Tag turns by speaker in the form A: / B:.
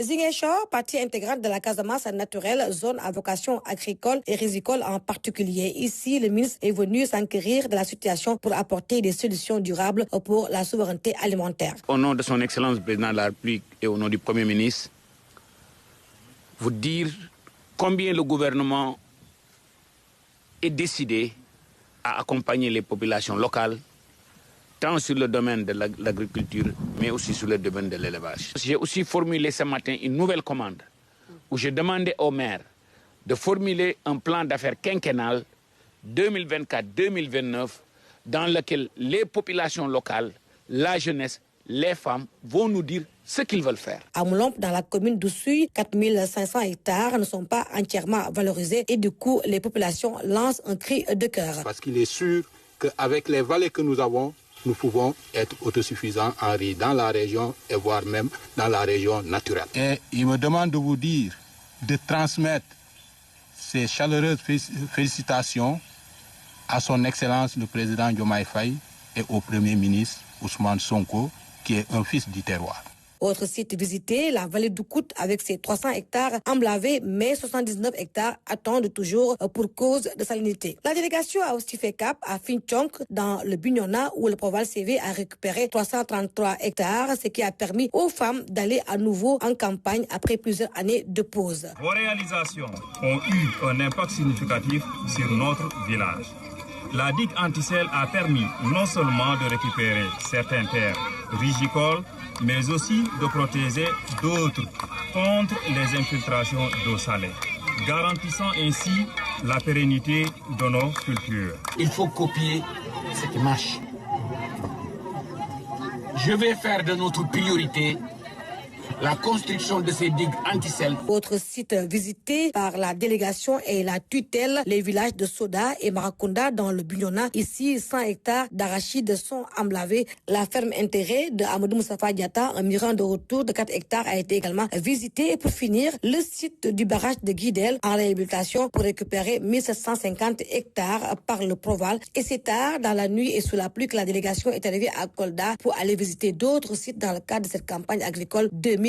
A: Ziguinchor, partie intégrante de la Casamance naturelle, zone à vocation agricole et risicole en particulier. Ici, le ministre est venu s'enquérir de la situation pour apporter des solutions durables pour la souveraineté alimentaire.
B: Au nom de son Excellence le Président de la République et au nom du Premier ministre, vous dire combien le gouvernement est décidé à accompagner les populations locales, tant sur le domaine de l'agriculture, mais aussi sur le domaine de l'élevage. J'ai aussi formulé ce matin une nouvelle commande où j'ai demandé au maire de formuler un plan d'affaires quinquennal 2024-2029 dans lequel les populations locales, la jeunesse, les femmes vont nous dire ce qu'ils veulent faire.
A: À Moulombe, dans la commune d'Oussouye, 4500 hectares ne sont pas entièrement valorisés et du coup, les populations lancent un cri de cœur.
C: Parce qu'il est sûr qu'avec les vallées que nous avons, nous pouvons être autosuffisants en riz dans la région et voire même dans la région naturelle.
D: Et il me demande de vous dire de transmettre ces chaleureuses félicitations à son Excellence le Président Diomaye Faye et au Premier ministre Ousmane Sonko, qui est un fils du terroir.
A: Autre site visité, la vallée d'Oukout avec ses 300 hectares emblavés, mais 79 hectares attendent toujours pour cause de salinité. La délégation a aussi fait cap à Finchonk dans le Bignona où le Proval CV a récupéré 333 hectares, ce qui a permis aux femmes d'aller à nouveau en campagne après plusieurs années de pause.
E: Vos réalisations ont eu un impact significatif sur notre village. La digue anti-sel a permis non seulement de récupérer certaines terres rigicoles, mais aussi de protéger d'autres contre les infiltrations d'eau salée, garantissant ainsi la pérennité de nos cultures.
F: Il faut copier cette marche. Je vais faire de notre priorité la construction de ces digues anti-sel.
A: Autre site visité par la délégation est la tutelle, les villages de Soda et Marakunda dans le Bignona. Ici, 100 hectares d'arachides sont emblavés. La ferme intérêt de Amadou Moustapha Diatta, un miran de retour de 4 hectares, a été également visité. Et pour finir, le site du barrage de Guidel en réhabilitation pour récupérer 1750 hectares par le Proval. Et c'est tard, dans la nuit et sous la pluie, que la délégation est arrivée à Kolda pour aller visiter d'autres sites dans le cadre de cette campagne agricole 2024.